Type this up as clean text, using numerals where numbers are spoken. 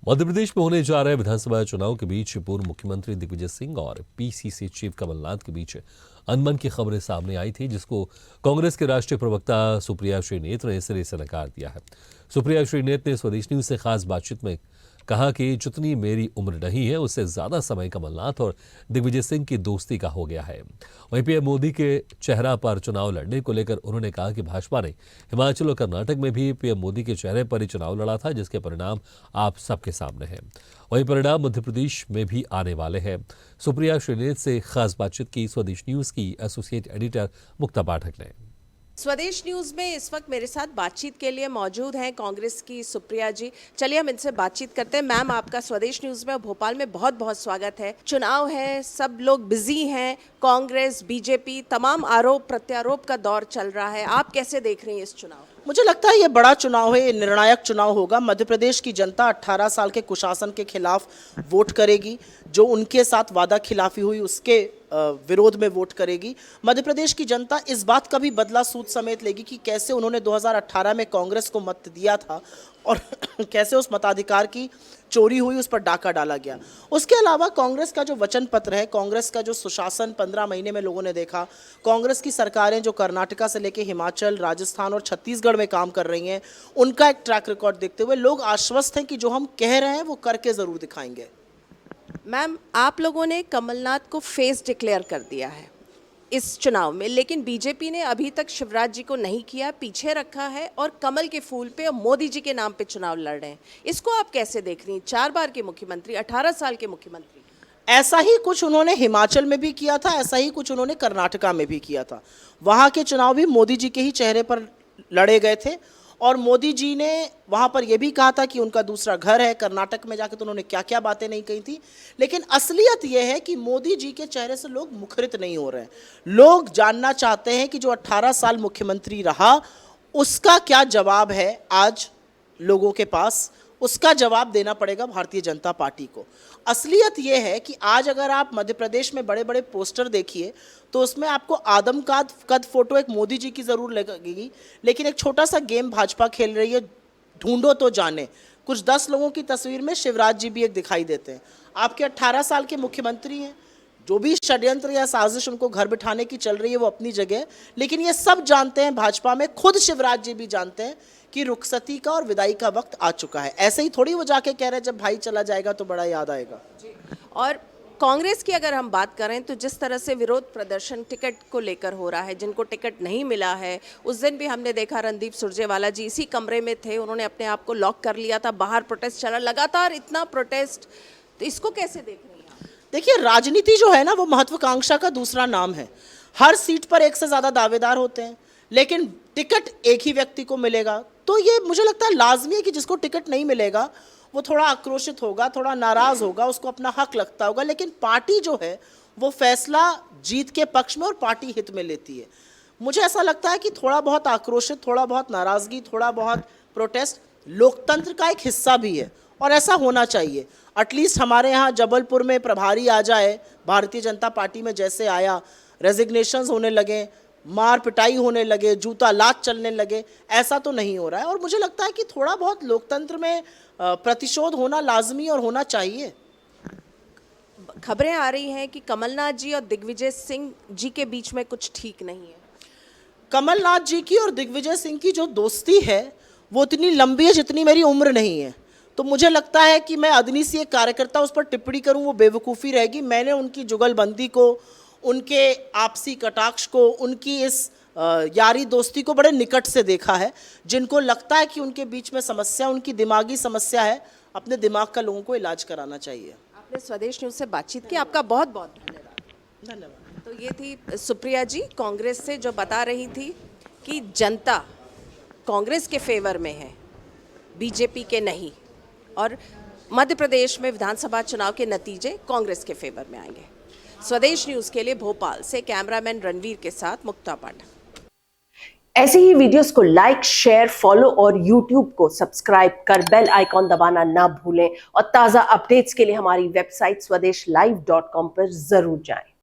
मध्य प्रदेश में होने जा रहे विधानसभा चुनाव के बीच पूर्व मुख्यमंत्री दिग्विजय सिंह और पीसीसी चीफ कमलनाथ के बीच अनबन की खबरें सामने आई थी, जिसको कांग्रेस के राष्ट्रीय प्रवक्ता सुप्रिया श्रीनेत ने सिरे से नकार दिया है। सुप्रिया श्रीनेत ने स्वदेश न्यूज से खास बातचीत में कहा कि जितनी मेरी उम्र नहीं है, उससे ज्यादा समय कमलनाथ और दिग्विजय सिंह की दोस्ती का हो गया है। वहीं पीएम मोदी के चेहरा पर चुनाव लड़ने को लेकर उन्होंने कहा कि भाजपा ने हिमाचल और कर्नाटक में भी पीएम मोदी के चेहरे पर ही चुनाव लड़ा था, जिसके परिणाम आप सबके सामने हैं। वही परिणाम मध्य प्रदेश में भी आने वाले हैं। सुप्रिया श्रीनेत से खास बातचीत की स्वदेश न्यूज की एसोसिएट एडिटर मुक्ता पाठक ने। स्वदेश न्यूज में इस वक्त मेरे साथ बातचीत के लिए मौजूद हैं कांग्रेस की सुप्रिया जी। चलिए हम इनसे बातचीत करते हैं। मैम, आपका स्वदेश न्यूज में और भोपाल में बहुत बहुत स्वागत है। चुनाव है, सब लोग बिजी हैं, कांग्रेस बीजेपी तमाम आरोप प्रत्यारोप का दौर चल रहा है। आप कैसे देख रही हैं इस चुनाव? मुझे लगता है ये बड़ा चुनाव है, ये निर्णायक चुनाव होगा। मध्य प्रदेश की जनता 18 साल के कुशासन के खिलाफ वोट करेगी, जो उनके साथ वादा खिलाफी हुई उसके विरोध में वोट करेगी। मध्य प्रदेश की जनता इस बात का भी बदला सूद समेत लेगी कि कैसे उन्होंने 2018 में कांग्रेस को मत दिया था और कैसे उस मताधिकार की चोरी हुई, उस पर डाका डाला गया। उसके अलावा कांग्रेस का जो वचन पत्र है, कांग्रेस का जो सुशासन 15 महीने में लोगों ने देखा, कांग्रेस की सरकारें जो कर्नाटका से लेकर हिमाचल, राजस्थान और छत्तीसगढ़ में काम कर रही हैं, उनका एक ट्रैक रिकॉर्ड देखते हुए लोग आश्वस्त हैं कि जो हम कह रहे हैं वो करके ज़रूर दिखाएंगे। मैम, आप लोगों ने कमलनाथ को फेस डिक्लेयर कर दिया है इस चुनाव में, लेकिन बीजेपी ने अभी तक शिवराज जी को नहीं किया, पीछे रखा है और कमल के फूल पे और मोदी जी के नाम पे चुनाव लड़ रहे हैं। इसको आप कैसे देख रही हैं? 4 बार के मुख्यमंत्री, 18 साल के मुख्यमंत्री। ऐसा ही कुछ उन्होंने हिमाचल में भी किया था, ऐसा ही कुछ उन्होंने कर्नाटका में भी किया था। वहाँ के चुनाव भी मोदी जी के ही चेहरे पर लड़े गए थे और मोदी जी ने वहाँ पर यह भी कहा था कि उनका दूसरा घर है। कर्नाटक में जाकर तो उन्होंने क्या क्या बातें नहीं कही थी, लेकिन असलियत यह है कि मोदी जी के चेहरे से लोग मुखरित नहीं हो रहे हैं। लोग जानना चाहते हैं कि जो 18 साल मुख्यमंत्री रहा उसका क्या जवाब है आज लोगों के पास। उसका जवाब देना पड़ेगा भारतीय जनता पार्टी को। असलियत यह है कि आज अगर आप मध्य प्रदेश में बड़े बड़े पोस्टर देखिए तो उसमें आपको आदम कद फोटो एक मोदी जी की ज़रूर लगेगी, लेकिन एक छोटा सा गेम भाजपा खेल रही है, ढूंढो तो जाने। कुछ 10 लोगों की तस्वीर में शिवराज जी भी एक दिखाई देते हैं। आपके 18 साल के मुख्यमंत्री हैं, जो भी षड्यंत्र या साजिश उनको घर बिठाने की चल रही है वो अपनी जगह, लेकिन ये सब जानते हैं भाजपा में, खुद शिवराज जी भी जानते हैं कि रुखसती का और विदाई का वक्त आ चुका है। ऐसे ही थोड़ी वो जाके कह रहे हैं जब भाई चला जाएगा तो बड़ा याद आएगा। और कांग्रेस की अगर हम बात करें तो जिस तरह से विरोध प्रदर्शन टिकट को लेकर हो रहा है, जिनको टिकट नहीं मिला है, उस दिन भी हमने देखा रणदीप सुरजेवाला जी इसी कमरे में थे, उन्होंने अपने आप को लॉक कर लिया था, बाहर प्रोटेस्ट चला, लगातार इतना प्रोटेस्ट। तो इसको कैसे देख रही हैं आप? देखिए, राजनीति जो है ना वो महत्वाकांक्षा का दूसरा नाम है। हर सीट पर एक से ज़्यादा दावेदार होते हैं, लेकिन टिकट एक ही व्यक्ति को मिलेगा। तो ये मुझे लगता है लाजमी है कि जिसको टिकट नहीं मिलेगा वो थोड़ा आक्रोशित होगा, थोड़ा नाराज़ होगा, उसको अपना हक लगता होगा, लेकिन पार्टी जो है वो फैसला जीत के पक्ष में और पार्टी हित में लेती है। मुझे ऐसा लगता है कि थोड़ा बहुत आक्रोशित, थोड़ा बहुत नाराज़गी, थोड़ा बहुत प्रोटेस्ट लोकतंत्र का एक हिस्सा भी है और ऐसा होना चाहिए। एटलीस्ट हमारे यहाँ जबलपुर में प्रभारी आ जाए, भारतीय जनता पार्टी में जैसे आया, रेजिग्नेशंस होने लगे, मार पिटाई होने लगे, जूता लात चलने लगे, ऐसा तो नहीं हो रहा है। और मुझे लगता है कि थोड़ा बहुत लोकतंत्र में प्रतिशोध होना लाजमी और होना चाहिए। खबरें आ रही हैं कि कमलनाथ जी और दिग्विजय सिंह जी के बीच में कुछ ठीक नहीं है। कमलनाथ जी की और दिग्विजय सिंह की जो दोस्ती है वो इतनी लंबी है जितनी मेरी उम्र नहीं है। तो मुझे लगता है कि मैं अदनी सी एक कार्यकर्ता उस पर टिप्पणी करूं वो बेवकूफ़ी रहेगी। मैंने उनकी जुगलबंदी को, उनके आपसी कटाक्ष को, उनकी इस यारी दोस्ती को बड़े निकट से देखा है। जिनको लगता है कि उनके बीच में समस्या, उनकी दिमागी समस्या है, अपने दिमाग का लोगों को इलाज कराना चाहिए। आपने स्वदेश न्यूज़ से बातचीत की, आपका बहुत बहुत धन्यवाद। धन्यवाद। तो ये थी सुप्रिया जी कांग्रेस से, जो बता रही थी कि जनता कांग्रेस के फेवर में है, बीजेपी के नहीं, और मध्य प्रदेश में विधानसभा चुनाव के नतीजे कांग्रेस के फेवर में आएंगे। स्वदेश न्यूज़ के लिए भोपाल से कैमरामैन रणवीर के साथ मुक्ता पाठक। ऐसे ही वीडियोस को लाइक, शेयर, फॉलो और यूट्यूब को सब्सक्राइब कर बेल आइकॉन दबाना ना भूलें और ताज़ा अपडेट्स के लिए हमारी वेबसाइट swadeshlive.com पर जरूर जाएं।